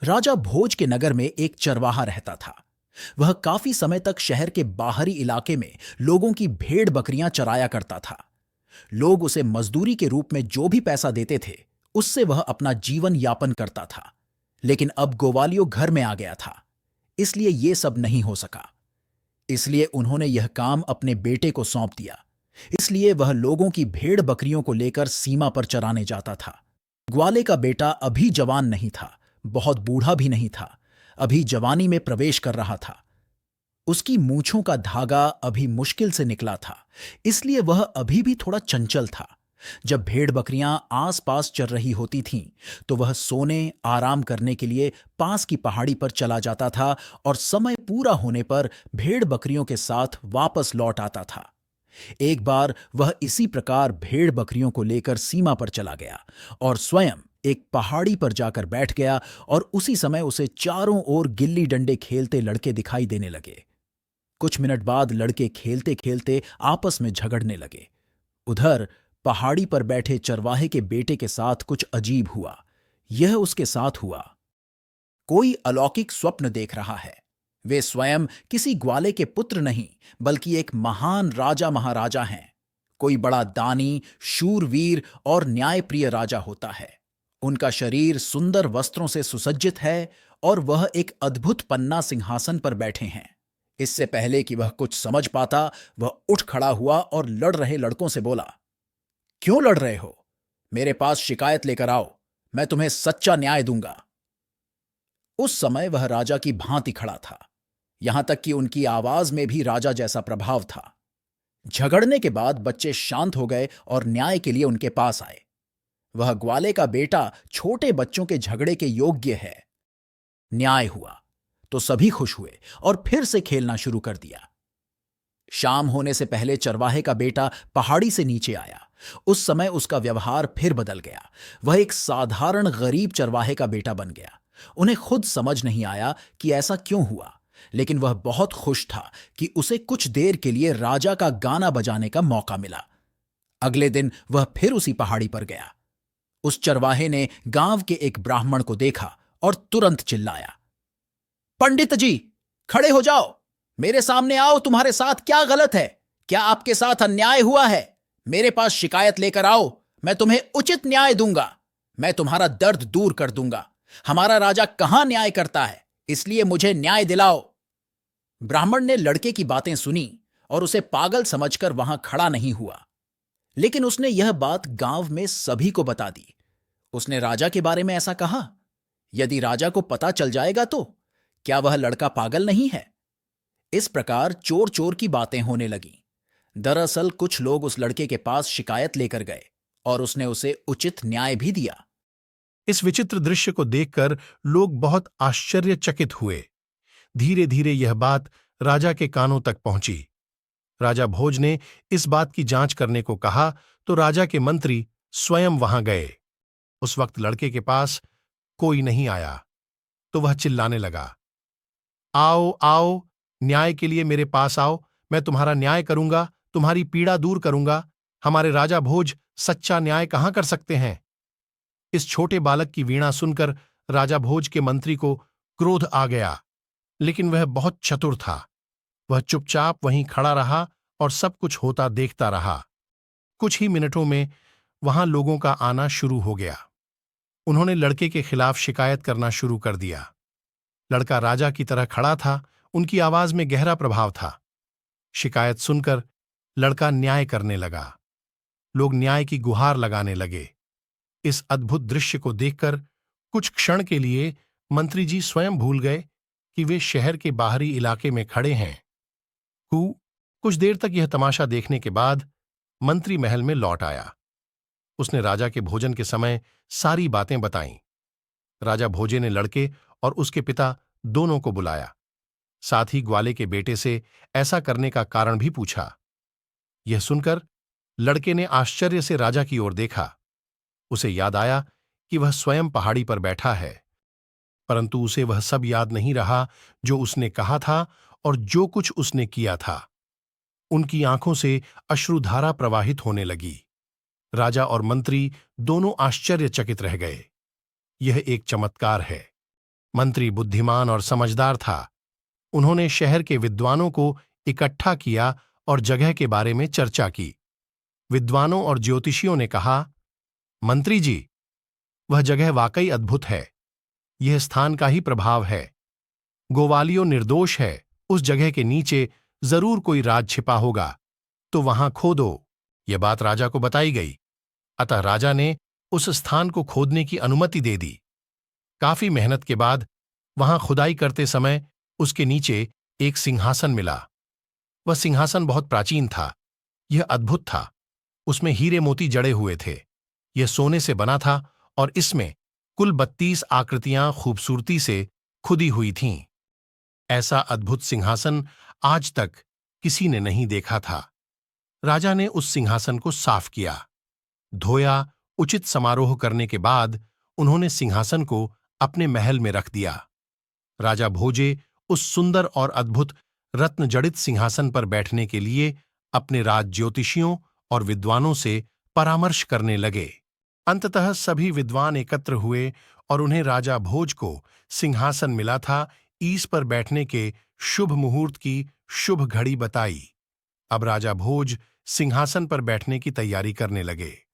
राजा भोज के नगर में एक चरवाहा रहता था। वह काफी समय तक शहर के बाहरी इलाके में लोगों की भेड़ बकरियां चराया करता था। लोग उसे मजदूरी के रूप में जो भी पैसा देते थे, उससे वह अपना जीवन यापन करता था। लेकिन अब गोवालियो घर में आ गया था, इसलिए ये सब नहीं हो सका। इसलिए उन्होंने यह काम अपने बेटे को सौंप दिया। इसलिए वह लोगों की भेड़ बकरियों को लेकर सीमा पर चराने जाता था। ग्वाले का बेटा अभी जवान नहीं था, बहुत बूढ़ा भी नहीं था, अभी जवानी में प्रवेश कर रहा था। उसकी मूंछों का धागा अभी मुश्किल से निकला था, इसलिए वह अभी भी थोड़ा चंचल था। जब भेड़ बकरियां आस-पास चर रही होती थीं, तो वह सोने, आराम करने के लिए पास की पहाड़ी पर चला जाता था और समय पूरा होने पर भेड़ बकरियों के साथ वापस लौट आता था। एक बार वह इसी प्रकार भेड़ बकरियों को लेकर सीमा पर चला गया और स्वयं एक पहाड़ी पर जाकर बैठ गया और उसी समय उसे चारों ओर गिल्ली डंडे खेलते लड़के दिखाई देने लगे। कुछ मिनट बाद लड़के खेलते खेलते आपस में झगड़ने लगे। उधर पहाड़ी पर बैठे चरवाहे के बेटे के साथ कुछ अजीब हुआ। यह उसके साथ हुआ, कोई अलौकिक स्वप्न देख रहा है। वे स्वयं किसी ग्वाले के पुत्र नहीं, बल्कि एक महान राजा महाराजा हैं। कोई बड़ा दानी, शूरवीर और न्यायप्रिय राजा होता है। उनका शरीर सुंदर वस्त्रों से सुसज्जित है और वह एक अद्भुत पन्ना सिंहासन पर बैठे हैं। इससे पहले कि वह कुछ समझ पाता, वह उठ खड़ा हुआ और लड़ रहे लड़कों से बोला, क्यों लड़ रहे हो? मेरे पास शिकायत लेकर आओ, मैं तुम्हें सच्चा न्याय दूंगा। उस समय वह राजा की भांति खड़ा था, यहां तक कि उनकी आवाज में भी राजा जैसा प्रभाव था। झगड़ने के बाद बच्चे शांत हो गए और न्याय के लिए उनके पास आए। वह ग्वाले का बेटा छोटे बच्चों के झगड़े के योग्य है। न्याय हुआ तो सभी खुश हुए और फिर से खेलना शुरू कर दिया। शाम होने से पहले चरवाहे का बेटा पहाड़ी से नीचे आया। उस समय उसका व्यवहार फिर बदल गया। वह एक साधारण गरीब चरवाहे का बेटा बन गया। उन्हें खुद समझ नहीं आया कि ऐसा क्यों हुआ, लेकिन वह बहुत खुश था कि उसे कुछ देर के लिए राजा का गाना बजाने का मौका मिला। अगले दिन वह फिर उसी पहाड़ी पर गया। उस चरवाहे ने गांव के एक ब्राह्मण को देखा और तुरंत चिल्लाया, पंडित जी, खड़े हो जाओ, मेरे सामने आओ, तुम्हारे साथ क्या गलत है? क्या आपके साथ अन्याय हुआ है? मेरे पास शिकायत लेकर आओ, मैं तुम्हें उचित न्याय दूंगा। मैं तुम्हारा दर्द दूर कर दूंगा। हमारा राजा कहां न्याय करता है, इसलिए मुझे न्याय दिलाओ। ब्राह्मण ने लड़के की बातें सुनी और उसे पागल समझकर वहां खड़ा नहीं हुआ। लेकिन उसने यह बात गांव में सभी को बता दी। उसने राजा के बारे में ऐसा कहा, यदि राजा को पता चल जाएगा तो क्या वह लड़का पागल नहीं है? इस प्रकार चोर चोर की बातें होने लगीं। दरअसल कुछ लोग उस लड़के के पास शिकायत लेकर गए और उसने उसे उचित न्याय भी दिया। इस विचित्र दृश्य को देखकर लोग बहुत आश्चर्यचकित हुए। धीरे धीरे यह बात राजा के कानों तक पहुंची। राजा भोज ने इस बात की जांच करने को कहा तो राजा के मंत्री स्वयं वहां गए। उस वक्त लड़के के पास कोई नहीं आया तो वह चिल्लाने लगा, आओ आओ, न्याय के लिए मेरे पास आओ, मैं तुम्हारा न्याय करूंगा, तुम्हारी पीड़ा दूर करूंगा। हमारे राजा भोज सच्चा न्याय कहां कर सकते हैं? इस छोटे बालक की वीणा सुनकर राजा भोज के मंत्री को क्रोध आ गया, लेकिन वह बहुत चतुर था। वह चुपचाप वहीं खड़ा रहा और सब कुछ होता देखता रहा। कुछ ही मिनटों में वहां लोगों का आना शुरू हो गया। उन्होंने लड़के के खिलाफ शिकायत करना शुरू कर दिया। लड़का राजा की तरह खड़ा था, उनकी आवाज में गहरा प्रभाव था। शिकायत सुनकर लड़का न्याय करने लगा। लोग न्याय की गुहार लगाने लगे। इस अद्भुत दृश्य को देखकर कुछ क्षण के लिए मंत्री जी स्वयं भूल गए कि वे शहर के बाहरी इलाके में खड़े हैं। कुछ देर तक यह तमाशा देखने के बाद मंत्री महल में लौट आया। उसने राजा के भोजन के समय सारी बातें बताईं। राजा भोजे ने लड़के और उसके पिता दोनों को बुलाया। साथ ही ग्वाले के बेटे से ऐसा करने का कारण भी पूछा। यह सुनकर लड़के ने आश्चर्य से राजा की ओर देखा। उसे याद आया कि वह स्वयं पहाड़ी पर बैठा है, परंतु उसे वह सब याद नहीं रहा जो उसने कहा था और जो कुछ उसने किया था। उनकी आंखों से अश्रुधारा प्रवाहित होने लगी। राजा और मंत्री दोनों आश्चर्यचकित रह गए। यह एक चमत्कार है। मंत्री बुद्धिमान और समझदार था। उन्होंने शहर के विद्वानों को इकट्ठा किया और जगह के बारे में चर्चा की। विद्वानों और ज्योतिषियों ने कहा, मंत्री जी, वह जगह वाकई अद्भुत है। यह स्थान का ही प्रभाव है। गोवालियो निर्दोष है। उस जगह के नीचे जरूर कोई राज छिपा होगा, तो वहां खोदो। यह बात राजा को बताई गई। अतः राजा ने उस स्थान को खोदने की अनुमति दे दी। काफी मेहनत के बाद वहां खुदाई करते समय उसके नीचे एक सिंहासन मिला। वह सिंहासन बहुत प्राचीन था। यह अद्भुत था। उसमें हीरे मोती जड़े हुए थे। यह सोने से बना था और इसमें कुल 32 आकृतियां खूबसूरती से खुदी हुई थीं। ऐसा अद्भुत सिंहासन आज तक किसी ने नहीं देखा था। राजा ने उस सिंहासन को साफ किया, धोया। उचित समारोह करने के बाद उन्होंने सिंहासन को अपने महल में रख दिया। राजा भोजे उस सुंदर और अद्भुत रत्न जड़ित सिंहासन पर बैठने के लिए अपने राज ज्योतिषियों और विद्वानों से परामर्श करने लगे। अंततः सभी विद्वान एकत्र हुए और उन्हें राजा भोज को सिंहासन मिला था। ईस पर बैठने के शुभ मुहूर्त की शुभ घड़ी बताई। अब राजा भोज सिंहासन पर बैठने की तैयारी करने लगे।